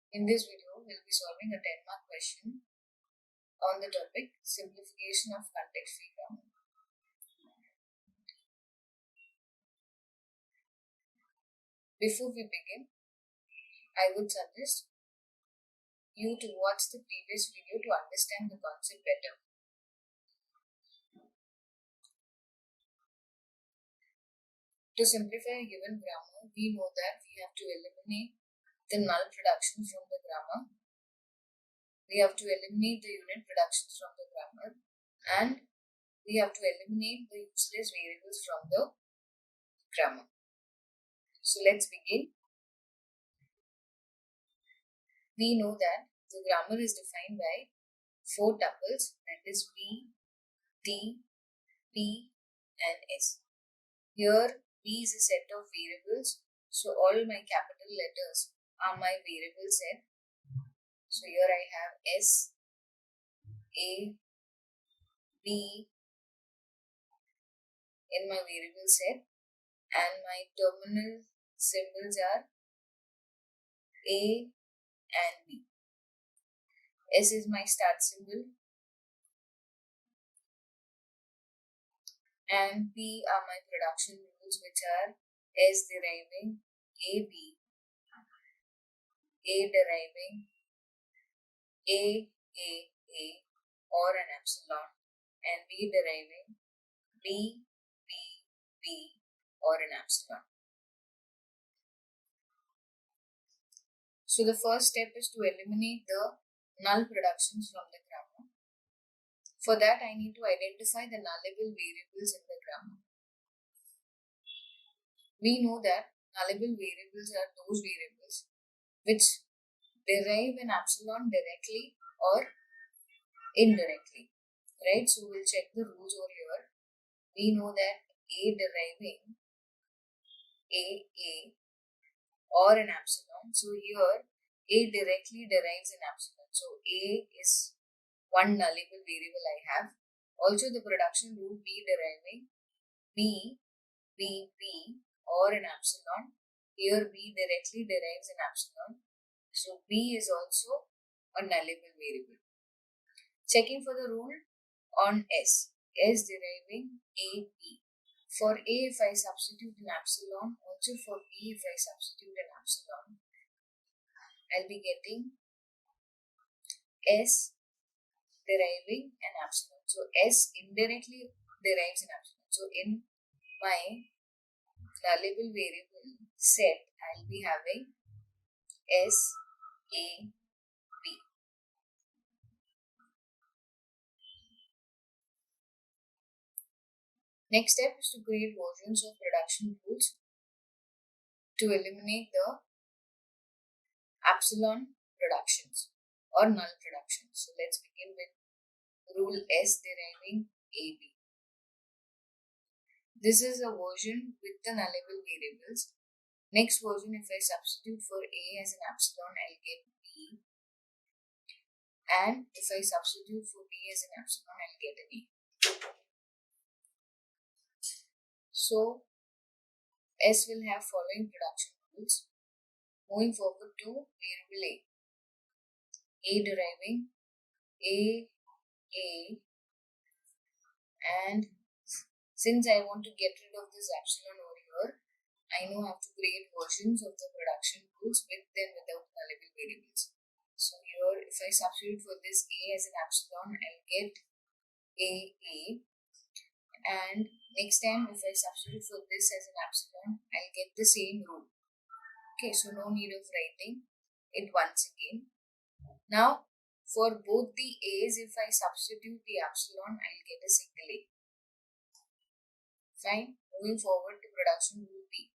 In this video, we'll be solving a 10-mark question on the topic Simplification of Context-Free Grammar. Before we begin, I would suggest you to watch the previous video to understand the concept better. To simplify a given grammar, we know that we have to eliminate the null productions from the grammar. We have to eliminate the unit productions from the grammar, and we have to eliminate the useless variables from the grammar. So let's begin. We know that the grammar is defined by 4 tuples, that is B, T, P and S. Here B is a set of variables, so all my capital letters are my variable set. So here I have S, A, B in my variable set, and my terminal symbols are A and B. S is my start symbol and P are my production rules, which are S deriving AB, A deriving A or an epsilon, and B deriving B or an epsilon. So the first step is to eliminate the null productions from the grammar. For that, I need to identify the nullable variables in the grammar. We know that nullable variables are those variables which derive an epsilon directly or indirectly, right? So we'll check the rules over here. We know that A deriving A or an epsilon. So here A directly derives an epsilon. So A is one nullable variable I have. Also the production rule B deriving B or an epsilon. Here B directly derives an epsilon. So B is also a nullable variable. Checking for the rule on S deriving AB. For A, if I substitute an epsilon, also for B, if I substitute an epsilon, I'll be getting S deriving an epsilon. So S indirectly derives an epsilon. So in my nullable variable set, I'll be having S, A, B. Next step is to create versions of production rules to eliminate the epsilon productions or null productions. So let's begin with rule S deriving AB. This is a version with the nullable variables. Next version, if I substitute for A as an epsilon, I'll get B. And if I substitute for B as an epsilon, I'll get an A. So S will have following production rules. Moving forward to variable A. A deriving A, and since I want to get rid of this epsilon over here, I now have to create versions of the production rules with and without nullable variables. So here, if I substitute for this A as an epsilon, I'll get A. And next time, if I substitute for this as an epsilon, I'll get the same rule. Okay, so no need of writing it once again. Now, for both the A's, if I substitute the epsilon, I'll get a single A. Fine. Moving forward to production rule B.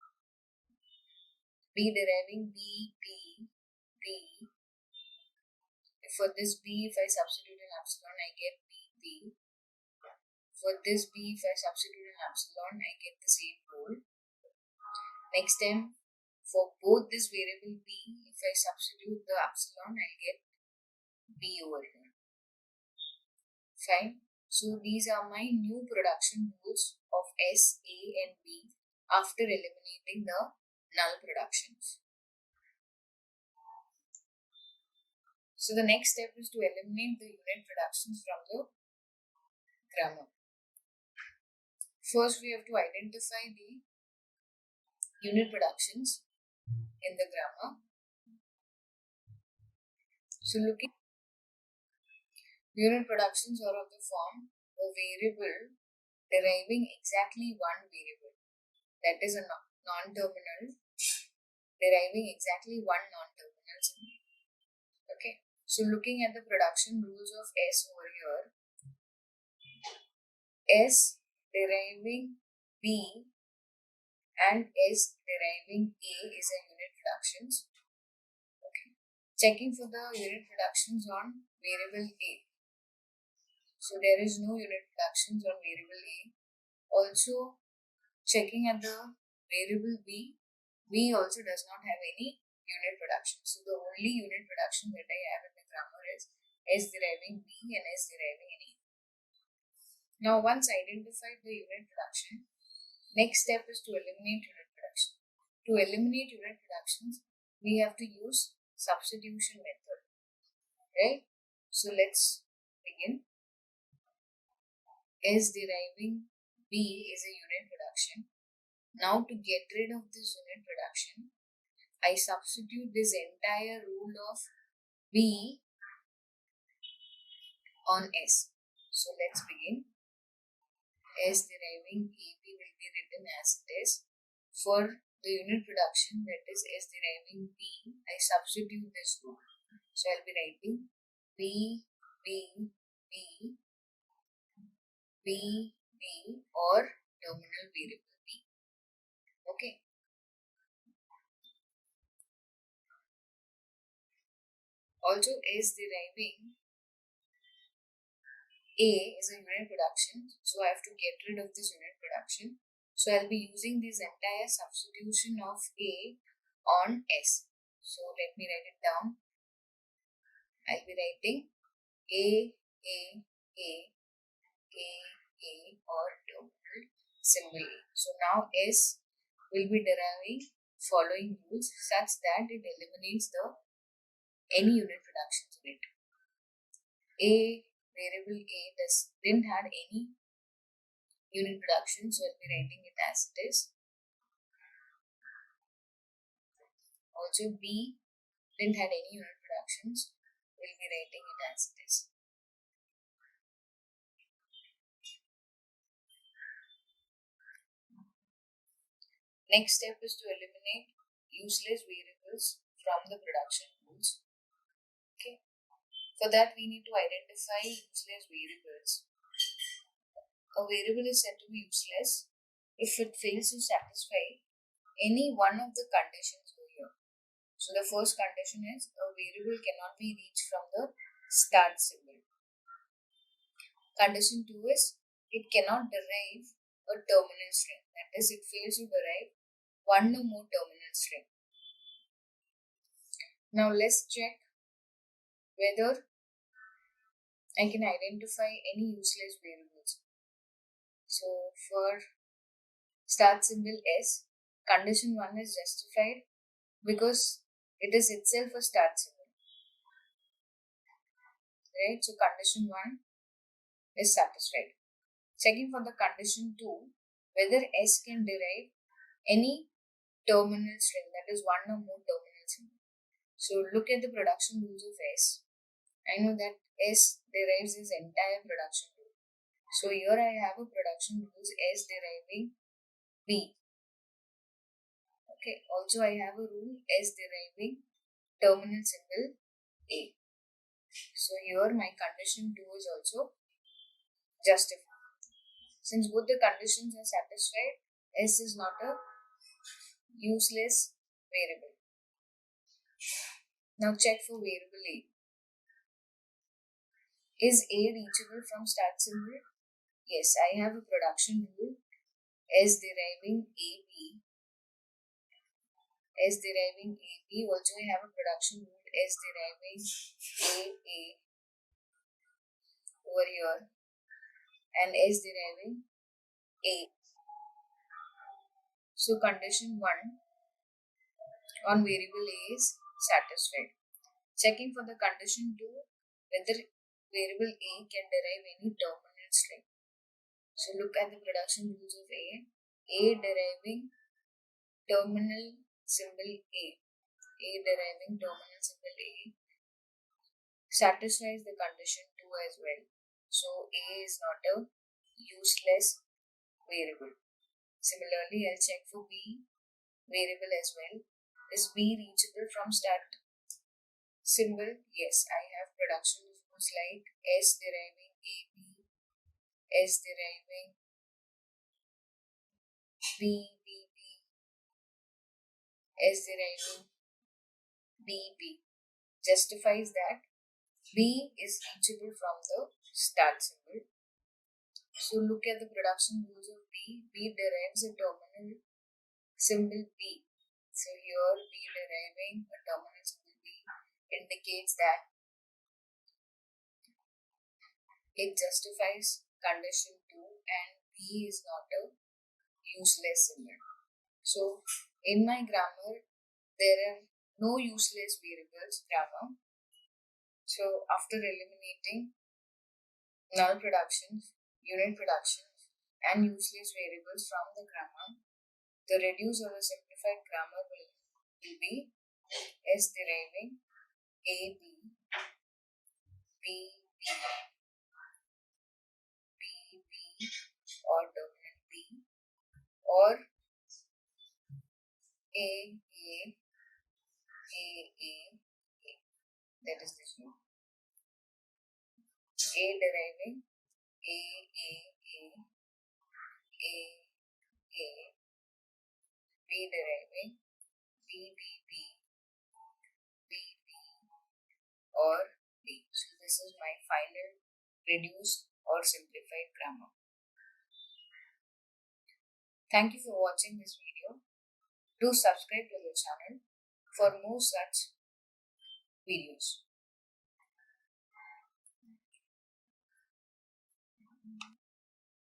B deriving B. For this B, if I substitute an epsilon, I get B. For this B, if I substitute an epsilon, I get the same rule. Next time, for both this variable B, if I substitute the epsilon, I get B over here. Fine. So these are my new production rules of S, A and B after eliminating the null productions. So the next step is to eliminate the unit productions from the grammar. First, we have to identify the unit productions in the grammar. So looking, unit productions are of the form a variable deriving exactly one variable, that is a non-terminal deriving exactly one non-terminal symbol. Okay, so looking at the production rules of S over here, S deriving B and S deriving A is a unit productions. Okay, checking for the unit productions on variable A. So there is no unit productions on variable A. Also checking at the variable B, B also does not have any unit production. So the only unit production that I have in the grammar is S deriving B and S deriving A. Now once identified the unit production, next step is to eliminate unit production. To eliminate unit productions, we have to use substitution method, right? So let's begin. S deriving B is a unit production. Now to get rid of this unit production, I substitute this entire rule of B on S. So let's begin. S deriving AB will be written as it is. For the unit production, that is S deriving B, I substitute this rule. So I'll be writing B, B, B, B, B or terminal variable B. Okay. Also S deriving A is a unit production, so I have to get rid of this unit production. So I'll be using this entire substitution of A on S. So let me write it down. I'll be writing A, A, A, A, A or terminal symbol A. So now S will be deriving following rules such that it eliminates any unit productions in it. A variable A didn't have any unit production, so I'll be writing it as it is. Also B didn't have any unit productions, we'll be writing it as it is. Next step is to eliminate useless variables from the production rules. Okay. For that we need to identify useless variables. A variable is said to be useless if it fails to satisfy any one of the conditions over here. So the first condition is a variable cannot be reached from the start symbol. Condition 2 is it cannot derive a terminal string. That is, it fails to derive one or more terminal string. Now let's check whether I can identify any useless variables. So for start symbol S, condition 1 is justified because it is itself a start symbol. Right? So condition 1 is satisfied. Checking for the condition 2, whether S can derive any terminal string, that is one or more terminal symbol. So look at the production rules of S. I know that S derives its entire production rule. So here I have a production rules S deriving B. Okay, also I have a rule S deriving terminal symbol A. So here my condition 2 is also justified. Since both the conditions are satisfied, S is not a useless variable. Now check for variable A. Is A reachable from start symbol? Yes, I have a production rule S deriving AB. S deriving AB. Also I have a production rule S deriving AA over here and S deriving A. So condition 1 on variable A is satisfied. Checking for the condition 2 whether variable A can derive any terminal string. So look at the production rules of A. A deriving terminal symbol A. A deriving terminal symbol A satisfies the condition 2 as well. So A is not a useless variable. Similarly, I'll check for B variable as well. Is B reachable from start symbol? Yes, I have production rules like S deriving AB, S deriving BBB, S deriving BB. Justifies that B is reachable from the start symbol. So look at the production rules of B. B derives a terminal symbol B. So here B deriving a terminal symbol B indicates that it justifies condition 2 and B is not a useless symbol. So in my grammar there are no useless variables grammar. So after eliminating null productions, unit productions and useless variables from the grammar, the reduced or the simplified grammar will be S deriving A, B, B, B, B, B or terminal B or A, A, A, A, A. That is this one. A deriving A, A, A, A, A, B deriving B, B, B, B, B or B. So this is my final reduced or simplified grammar. Thank you for watching this video. Do subscribe to the channel for more such videos.